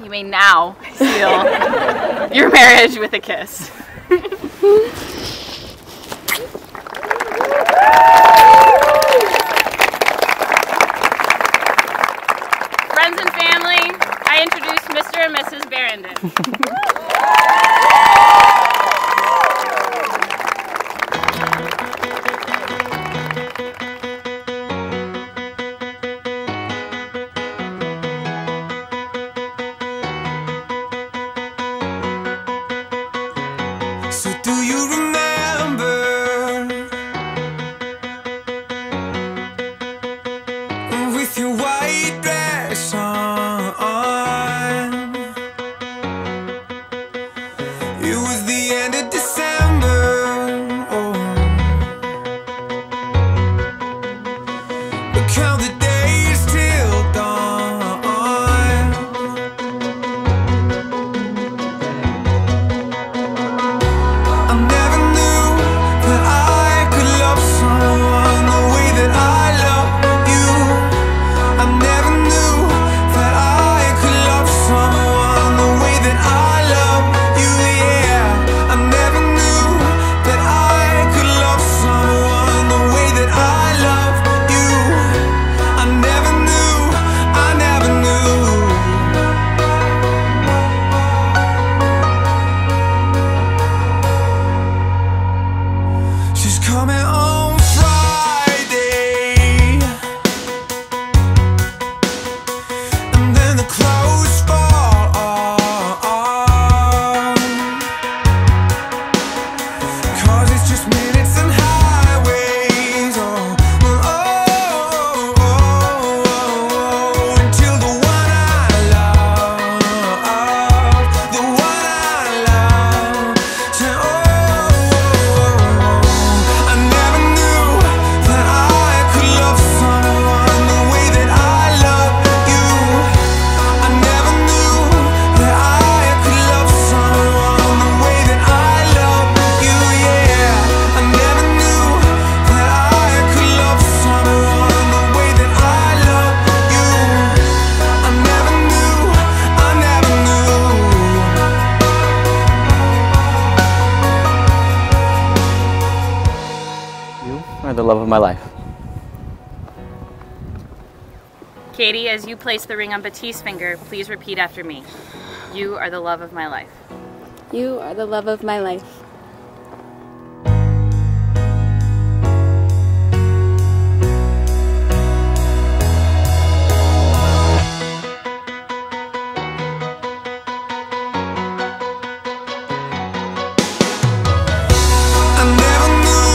You may now seal your marriage with a kiss. Friends and family, I introduce Mr. and Mrs. Barrenden. So do you remember with your white dress on? It was the end of December. Oh, but count the days till dawn. I never knew that I could love someone the way that I love you. I never knew that I could love someone the way that I love you, yeah. I never knew that I could love someone the way that I love you. I never knew, I never knew. She's coming on Friday, and then the clothes fall off, 'cause it's just minutes and highways. Until the one I love, the one I love, say, I never knew that I could love someone the way that I love you. I never knew that I could love someone the way that I love you, yeah. I never knew that I could love someone the way that I love you. I never knew, I never knew. You are the love of my life. Katie, as you place the ring on Baptiste's finger, please repeat after me. You are the love of my life. You are the love of my life. I never knew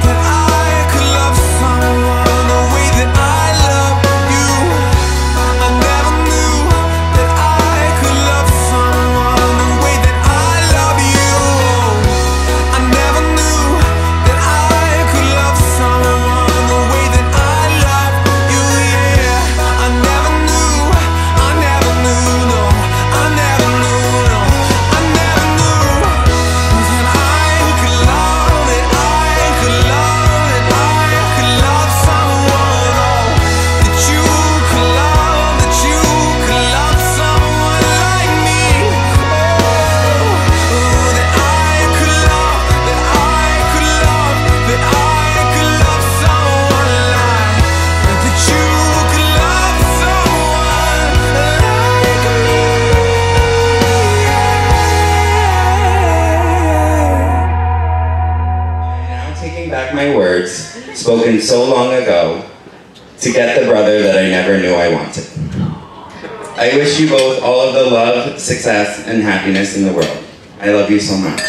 that I could love someone the way that I love you. I never knew that I could love someone the way that I love you. I never knew that I could love someone the way that I love you, yeah. I never knew, I never knew, no. I never knew, no. I never knew that I could love, that I could love, that I could love someone, oh, that you could love, that you could love someone like me, oh, that I could love, that I could love, that I could love someone like, that you could love someone like me, Now taking back my words, spoken so long ago, to get the brother that I never knew I wanted. I wish you both all of the love, success, and happiness in the world. I love you so much.